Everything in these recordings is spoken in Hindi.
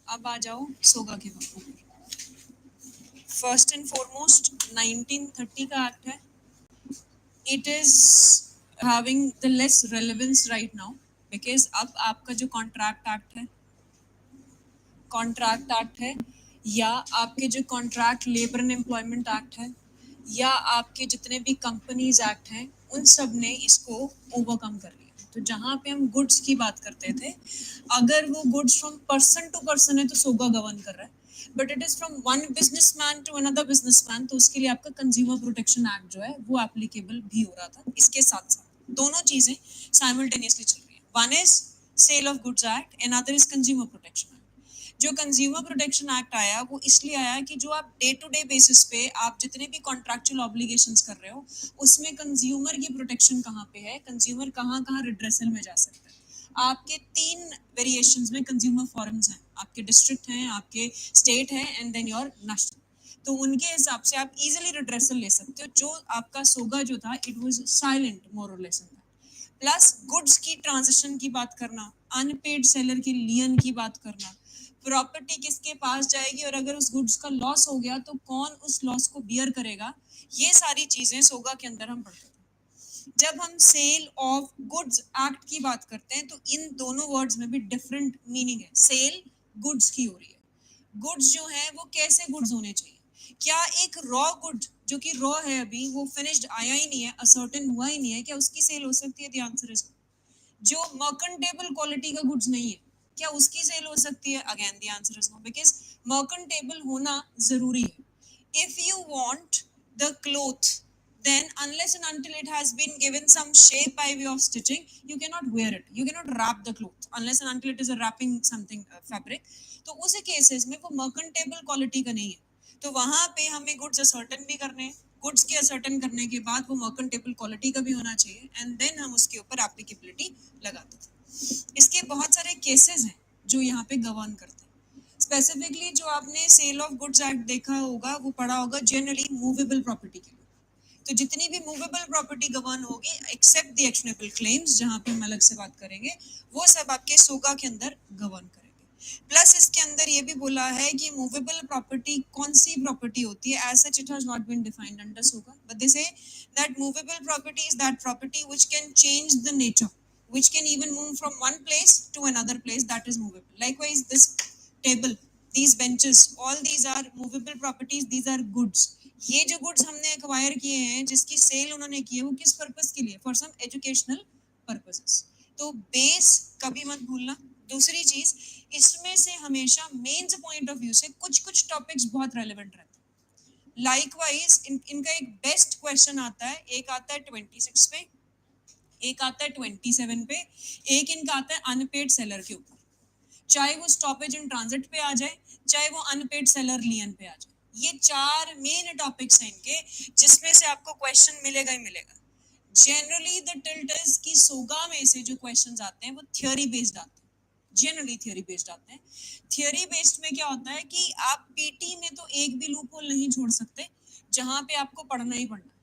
अब आ जाओ सोगा के ऊपर। फर्स्ट एंड फॉरमोस्ट 1930 का एक्ट है। It is having the less relevance right now because अब आपका जो कॉन्ट्रैक्ट एक्ट है, कॉन्ट्रैक्ट एक्ट है, या आपके जो contract labour and employment act है, या आपके जितने भी कंपनीज एक्ट हैं, उन सब ने इसको ओवरकम कर लिया। तो जहाँ पे हम गुड्स की बात करते थे, अगर वो goods from person to person है तो सोगा गवर्न कर रहा है, but it is from one businessman to another businessman, तो उसके लिए आपका कंज्यूमर प्रोटेक्शन एक्ट जो है वो एप्लीकेबल भी हो रहा था। इसके साथ साथ दोनों चीजें साइमल्टेनियसली चल रही है। One is cell of goods act and other is consumer protection act. जो कंज्यूमर प्रोटेक्शन एक्ट आया वो इसलिए आया कि जो आप डे टू डे बेसिस पे आप जितने भी कॉन्ट्रैक्चुअल ऑब्लिगेशंस कर रहे हो, उसमें कंज्यूमर की प्रोटेक्शन कहाँ पे है, कंज्यूमर कहाँ कहाँ रिड्रेसल में जा सकता है। आपके 3 वेरिएशंस में कंज्यूमर फॉरम्स हैं, आपके डिस्ट्रिक्ट हैं, आपके स्टेट है, एंड देन योर नेशनल। तो उनके हिसाब से आप इजीली रिड्रेसल ले सकते हो। जो आपका सोगा जो था, इट वाज साइलेंट मोर और less in that. Plus goods की ट्रांजिशन की बात करना, अनपेड सेलर की लियन की बात करना, प्रॉपर्टी किसके पास जाएगी, और अगर उस गुड्स का लॉस हो गया तो कौन उस लॉस को बियर करेगा, ये सारी चीजें सोगा के अंदर हम पढ़ते थे। जब हम सेल ऑफ गुड्स एक्ट की बात करते हैं तो इन दोनों वर्ड्स में भी डिफरेंट मीनिंग है। सेल गुड्स की हो रही है। गुड्स जो है वो कैसे गुड्स होने चाहिए? क्या एक रॉ गुड जो कि रॉ है, अभी वो फिनिश्ड आया ही नहीं है, असर्टेन हुआ ही नहीं है, क्या उसकी सेल हो सकती है? द आंसर इज जो मर्केंटेबल क्वालिटी का गुड्स नहीं है, क्या उसकी सेल हो सकती है? Again the answer is no, because merchantable होना जरूरी है। If you want the cloth, then unless and until it has been given some shape by way of stitching, you cannot wear it, you cannot wrap the cloth unless and until it is a wrapping something fabric। तो उस केसेस में वो मर्केंटेबल क्वालिटी का नहीं है, तो वहां पे हमें गुड्स असर्टन भी करने हैं। गुड्स के असर्टन करने के बाद वो मर्केंटेबल क्वालिटी का भी होना चाहिए, एंड देन हम उसके ऊपर एप्लीकेबिलिटी लगाते थे। इसके बहुत सारे केसेस हैं जो यहाँ पे गवर्न करते हैं। स्पेसिफिकली जो आपने सेल ऑफ गुड्स एक्ट देखा होगा, वो पढ़ा होगा जनरली मूवेबल प्रॉपर्टी के लिए। तो जितनी भी मूवेबल प्रॉपर्टी गवर्न होगी एक्सेप्ट द एक्शनेबल क्लेम्स, जहां पे हम अलग से बात करेंगे, वो सब आपके सोगा के अंदर गवर्न करेंगे। प्लस इसके अंदर ये भी बोला है कि मूवेबल प्रॉपर्टी कौन सी प्रॉपर्टी होती है। As such it has not been defined under SOGA, but they say that movable property is that property which can change the nature, which can even move from one place to another place, that is movable. Likewise this table, these benches, all these are movable properties, these are goods। ये जो गुड्स हमने एक्वायर किए हैं, जिसकी सेल उन्होंने की है, वो किस पर्पस के लिए? For some educational purposes. तो बेस कभी मत भूलना। दूसरी चीज, इसमें से हमेशा मेंस पॉइंट ऑफ व्यू से कुछ कुछ टॉपिक्स बहुत रेलेवेंट रहते हैं। लाइकवाइज इनका एक बेस्ट क्वेश्चन आता है, एक आता है 26 पे, एक आता है 27 पे, एक इनका आता है अनपेड सेलर के ऊपर। चाहे वो स्टॉपेज इन ट्रांजिट पे आ जाए, चाहे वो अनपेड सेलर लियन पे आ जाए, ये 4 मेन टॉपिक्स हैं इनके, जिसमें से आपको क्वेश्चन मिलेगा ही मिलेगा। जनरली द टिल्ट इज कि सोगा में से जो क्वेश्चंस आते हैं वो थ्योरी बेस्ड आते हैं, जनरली थ्योरी बेस्ड आते हैं। थ्योरी बेस्ड में क्या होता है कि आप पीटी में तो एक भी लूप होल नहीं छोड़ सकते, जहां पे आपको पढ़ना ही पढ़ना है।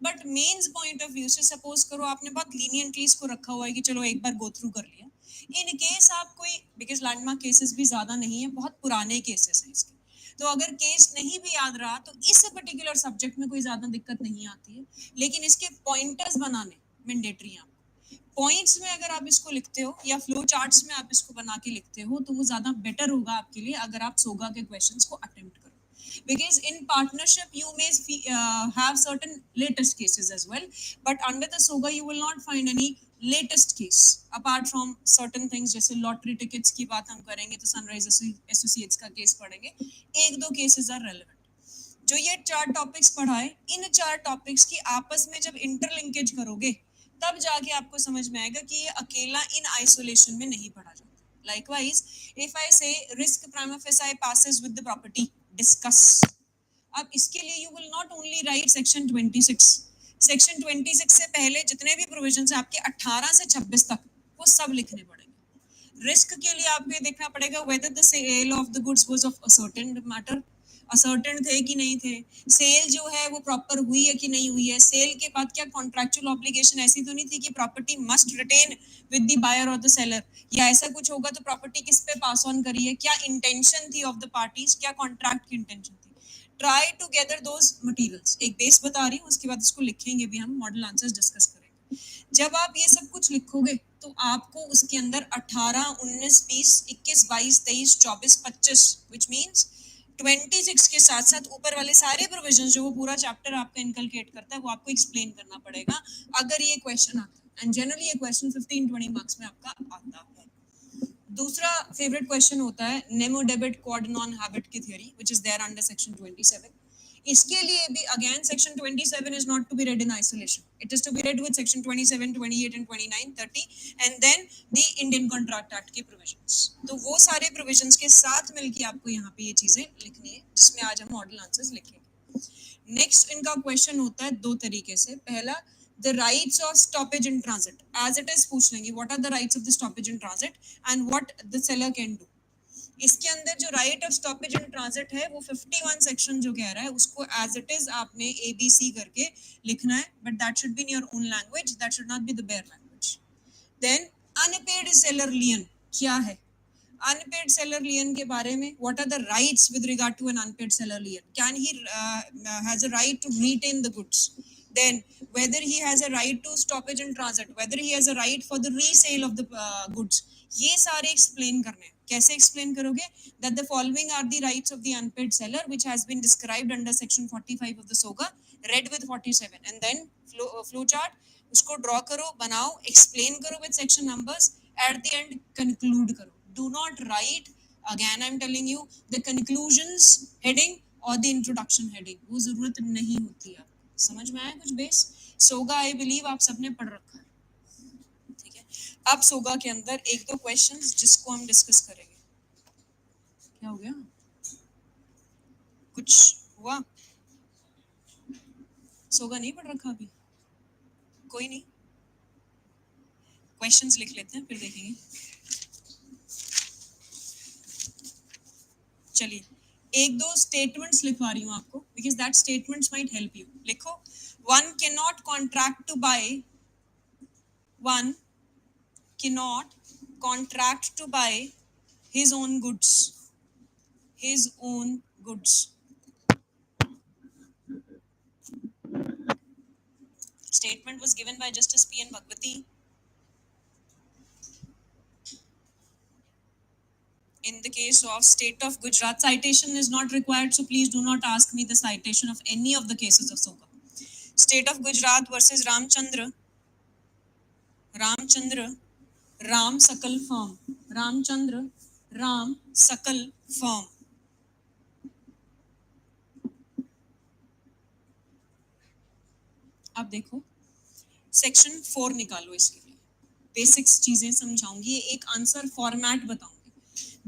But mains point of view से सपोज करो आपने बहुत लीनियंटली इसको रखा हुआ है कि चलो एक बार गो थ्रू कर लिया, इन केस आप कोई, बिकॉज लैंडमार्क केसेस भी ज्यादा नहीं है, बहुत पुराने केसेस हैं इसके, तो अगर केस नहीं भी याद रहा तो इस पर्टिकुलर सब्जेक्ट में कोई ज्यादा दिक्कत नहीं आती है। लेकिन इसके पॉइंटर्स बनाने मैंडेटरी हैं। पॉइंट्स में अगर आप इसको लिखते हो या फ्लो चार्ट्स में आप इसको बना के लिखते हो, तो वो ज्यादा बेटर होगा आपके लिए अगर आप सोगा के क्वेश्चंस को अटेम्प्ट करो। Because in partnership you may have certain latest cases as well, but under the soga you will not find any latest case apart from certain things। जैसे लॉटरी टिकट्स की बात हम करेंगे तो सनराइज एसोसिएट्स का केस पढ़ेंगे, एक दो केसेस आर रेलेवेंट। जो ये 4 टॉपिक्स पढ़ाए, इन 4 टॉपिक्स की आपस में जब इंटरलिंकेज करोगे, तब जाके आपको समझ में आएगा कि ये अकेला इन आइसोलेशन में नहीं पढ़ा जाता। Likewise, if I say risk prima facie passes with the property, discuss। अब इसके लिए you will not only write section 26, section 26 से पहले जितने भी प्रोविजन है आपके 18 से 26 तक, वो सब लिखने पड़ेंगे। रिस्क के लिए आपको ये देखना पड़ेगा whether the sale of the goods was of a certain matter, ascertain थे कि नहीं थे, सेल जो है वो प्रॉपर हुई है कि नहीं हुई है, सेल के बाद क्या कॉन्ट्रैक्चुअल ऑब्लिगेशन ऐसी तो नहीं थी कि property must retain with the buyer और द सेलर, या ऐसा कुछ होगा तो प्रॉपर्टी किस पे पास ऑन करी है, क्या इंटेंशन थी ऑफ द पार्टीज, क्या कॉन्ट्रैक्ट की इंटेंशन थी. Try to gather those materials. एक बेस बता रही हूँ, उसके बाद इसको लिखेंगे भी, हम मॉडल आंसर्स डिस्कस करेंगे. जब आप ये सब कुछ लिखोगे तो आपको उसके अंदर 18, 19, 20, 21, 22, 23, 24, 25 विच मीन्स 26 के साथ साथ ऊपर वाले सारे प्रोविजन जो वो पूरा चैप्टर आपका इनकलकेट करता है वो आपको एक्सप्लेन करना पड़ेगा अगर ये क्वेश्चन आता है. एंड जनरली ये क्वेश्चन 15-20 मार्क्स में आपका आता है. दूसरा फेवरेट क्वेश्चन होता है नेमो डेबिट क्वाड नॉन हैबिट की theory which is there under section 27. इसके लिए भी again section 27 is not to be read in isolation. It is to be read with section 27, 28 and 29, 30 and then the Indian Contract Act के provisions. तो वो सारे provisions के साथ मिलके आपको यहाँ पे ये चीजें लिखनी है जिसमें आज हम मॉडल आंसर्स लिखेंगे. नेक्स्ट इनका क्वेश्चन होता है दो तरीके से. पहला the rights of stoppage in transit as it is पूछ लेंगे what are the rights of the stoppage in transit and what the seller can do. इसके अंदर जो right of stoppage in transit है वो 51 सेक्शन जो कह रहा है उसको एज इट इज आपने ABC करके लिखना है, but that should be in your own language, that should not be the bare language. Then unpaid seller lien क्या है, unpaid seller lien के बारे में what are the rights with regard to an unpaid seller lien, can he has a right to retain the goods, then whether he has a right to stoppage in transit, whether he has a right for the resale of the goods, ये सारे explain करने हैं. कैसे explain करोगे, that the following are the rights of the unpaid seller which has been described under section 45 of the SOGA, read with 47 and then flow chart उसको draw करो, बनाओ, explain करो with section numbers, at the end conclude करो. Do not write, again I'm telling you, the conclusions heading or the introduction heading, वो जरूरत नहीं होती है. समझ में आया कुछ बेस. सोगा आई बिलीव आप सबने पढ़ रखा है, ठीक है. अब सोगा के अंदर एक दो क्वेश्चंस जिसको हम डिस्कस करेंगे. क्या हो गया, कुछ हुआ, सोगा नहीं पढ़ रखा अभी, कोई नहीं, क्वेश्चंस लिख लेते हैं फिर देखेंगे. चलिए एक दो स्टेटमेंट्स लिखवा रही हूँ आपको because that statements might help you. लिखो, one can not contract to buy, one can not contract to buy his own goods, his own goods. Statement was given by Justice P.N. Bhagwati in the case of State of Gujarat. Citation is not required, so please do not ask me the citation of any of the cases of SOGA. State of Gujarat versus Ramchandra, Ram Sakal firm, Ramchandra, Ram Sakal firm. अब देखो सेक्शन 4 निकालो. इसके लिए बेसिक्स चीजें समझाऊंगी, एक आंसर फॉर्मेट बताऊंगी.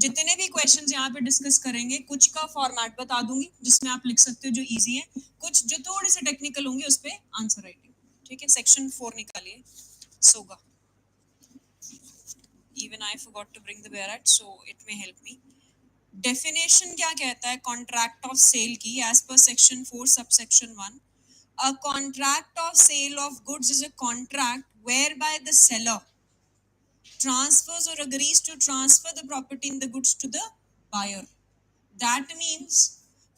जितने भी क्वेश्चंस यहाँ पे डिस्कस करेंगे कुछ का फॉर्मेट बता दूंगी जिसमें आप लिख सकते हो जो इजी है, कुछ जो थोड़े से टेक्निकल होंगे उस पे आंसर राइटिंग. ठीक है, सेक्शन 4 निकालिए सोगा. Even I forgot to bring the whereat, so it may help me. Definition क्या कहता है कॉन्ट्रैक्ट ऑफ सेल की, as per section 4 subsection 1. A contract of sale of goods is a contract whereby the seller transfers or agrees to transfer the property in the goods to the buyer. That means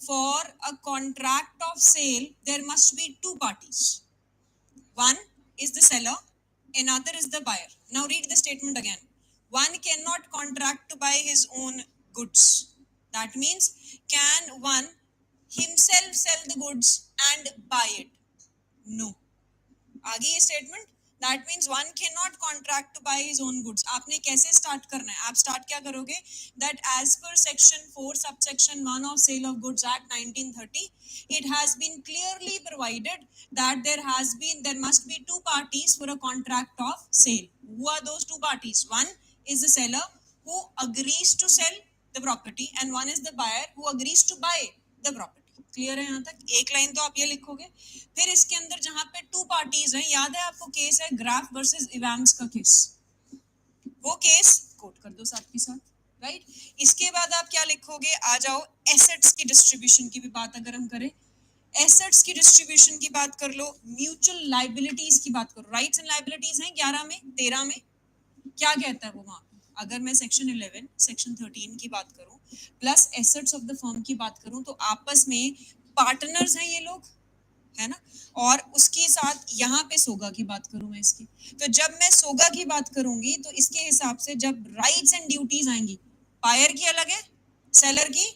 for a contract of sale there must be two parties. One is the seller, another is the buyer. Now read the statement again. One cannot contract to buy his own goods. That means can one himself sell the goods and buy it? No. आगे ये statement, that means one can not contract to buy his own goods. आपने कैसे स्टार्ट करना है, आप स्टार्ट क्या करोगे, that as per section 4 subsection 1 of cell of goods act 1930 it has been clearly provided that there must be two parties for a contract of sale. Who are those two parties? One is the seller who agrees to sell the property and one is the buyer who agrees to buy the property. Clear है यहाँ तक. एक लाइन तो आप ये लिखोगे. फिर इसके अंदर जहां पे टू पार्टीज हैं, याद है आपको केस है ग्राफ वर्सेस इवांस का केस, वो केस कोट कर दो साथ के साथ. राइट। इसके बाद आप क्या लिखोगे, आ जाओ एसेट्स की डिस्ट्रीब्यूशन की भी बात अगर हम करें, एसेट्स की डिस्ट्रीब्यूशन की बात कर लो, म्यूचुअल लाइबिलिटीज की बात करो, राइट्स एंड लाइबिलिटीज हैं 11 में 13 में, क्या कहता है वो वहां पे? अगर मैं सेक्शन 11 सेक्शन 13 की बात करूं plus assets of the firm की बात करूं तो आपस में पार्टनर्स हैं ये लोग, है ना। और उसके साथ यहाँ पे सोगा की बात करूं मैं इसकी, तो जब मैं सोगा की बात करूंगी तो इसके हिसाब से जब राइट्स एंड ड्यूटीज आएंगी, बायर की अलग है, सेलर की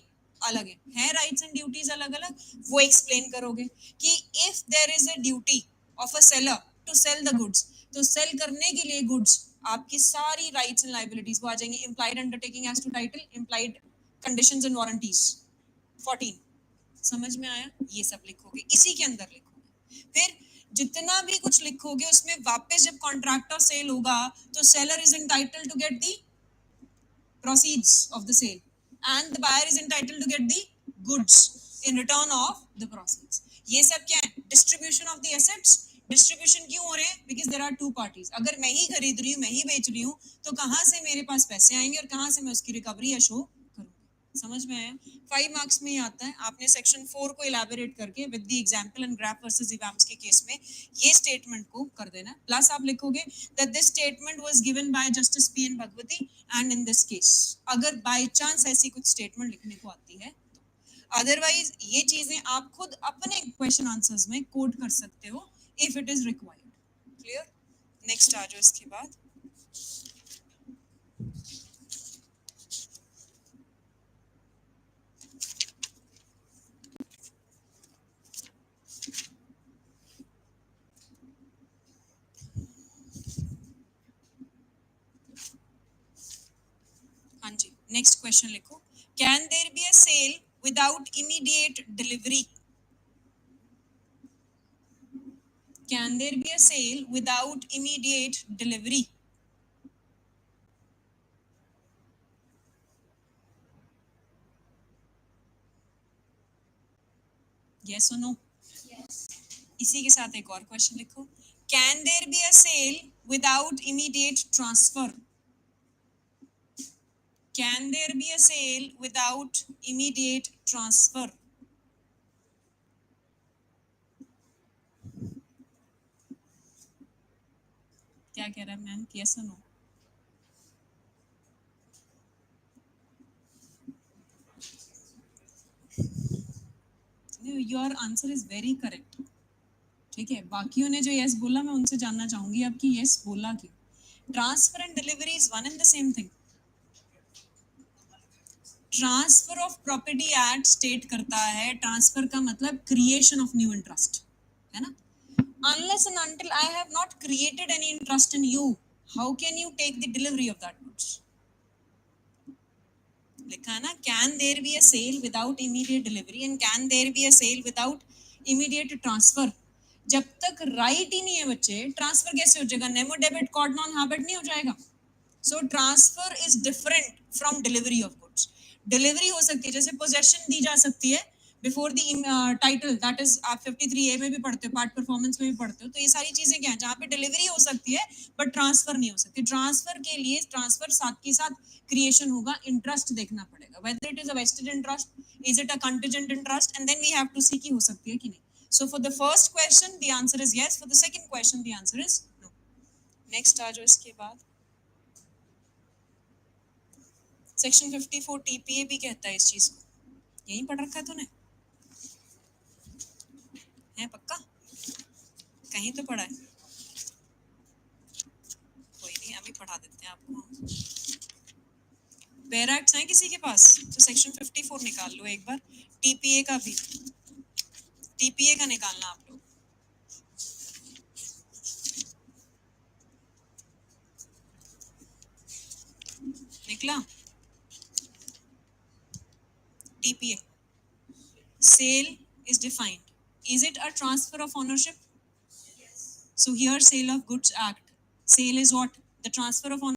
अलग है राइट्स एंड ड्यूटीज अलग अलग, वो एक्सप्लेन करोगे कि if there is a duty of a seller to cell the goods, तो सेल करने के लिए गुड्स आपकी सारी राइट्स एंड लाइबिलिटीज वो आ जाएंगी, implied undertaking as to title, implied conditions and warranties 14, समझ में आया? ये सब लिखोगे, इसी के अंदर लिखोगे। फिर जितना भी कुछ लिखोगे उसमें वापस जब कॉन्ट्रैक्ट ऑफ सेल होगा तो seller is entitled to get the proceeds of the sale and the buyer is entitled to get the goods in return of the proceeds. ये सब क्या है? Distribution of the assets. Distribution क्यों हो रहे हैं? Because there are to parties. अगर मैं ही खरीद रही हूँ, मैं ही बेच रही हूँ, तो कहाँ से मेरे पास पैसे आएंगे और कहाँ से मैं उसकी रिकवरी या शो करूँगी? समझ में आया? 5 मार्क्स में ही आता है। आपने सेक्शन 4 को इलेबोरेट करके with the example and Graff versus Evans के केस में ये स्टेटमेंट को कर देना। प्लस आप लिखोगे that this statement was given by justice P N Bhagwati and in this case, अगर बाय चांस ऐसी कुछ स्टेटमेंट लिखने को आती है तो। अदरवाइज ये चीजें आप खुद अपने क्वेश्चन आंसर्स में कोड कर सकते हो if it is required. Clear? Next आ जाओ इसके बाद। हाँ जी, नेक्स्ट क्वेश्चन लिखो, can there be a sale without immediate delivery? Can there be a sale without immediate delivery? Yes or no? इसी के साथ एक और क्वेश्चन लिखो, can there be a sale without immediate transfer? Can there be a sale without immediate transfer? क्या कह रहा है मैम? यस और no? Your answer is very correct. ठीक है, बाकियों ने जो यस बोला मैं उनसे जानना चाहूंगी अब कि यस बोला क्यों। Transfer and delivery is one and the same thing. Transfer of property act state करता है, ट्रांसफर का मतलब क्रिएशन ऑफ न्यू इंटरेस्ट, है ना। unless and until I have not created any interest in you, how can you take the delivery of that goods? लिखा है ना, can there be a sale without immediate delivery and can there be a sale without immediate transfer? जब तक राइट ही नहीं है बच्चे, ट्रांसफर कैसे हो जाएगा? Nemo debit card non habit नहीं हो जाएगा? सो transfer is different from delivery of goods. Delivery हो सकती है, जैसे पोजेशन दी जा सकती है before the title, that is आप 53A में भी पढ़ते हो, पार्ट परफॉर्मेंस में भी पढ़ते हो, तो ये सारी चीजें क्या है जहाँ पे डिलीवरी हो सकती है बट ट्रांसफर नहीं हो सकती। ट्रांसफर के लिए ट्रांसफर साथ के साथ क्रिएशन होगा, इंटरेस्ट देखना पड़ेगा, whether it is a vested interest, is it a contingent interest, and then we have to see कि हो सकती है कि नहीं। So for the first question the answer is yes, for the second question the answer is no. Next आ जाओ इसके बाद, सेक्शन 54 टीपीए भी कहता है इस चीज को, यही पढ़ रखा है तूने? है पक्का? कहीं तो पढ़ा है? कोई नहीं, अभी पढ़ा देते हैं आपको हम। पैराक्ट्स हैं किसी के पास तो सेक्शन 54 निकाल लो एक बार, टीपीए का भी, टीपीए का निकालना आप लोग। निकला? TPA, sale is defined, is it a transfer of ownership? So here sale of goods act, sale is what? The transfer of ownership.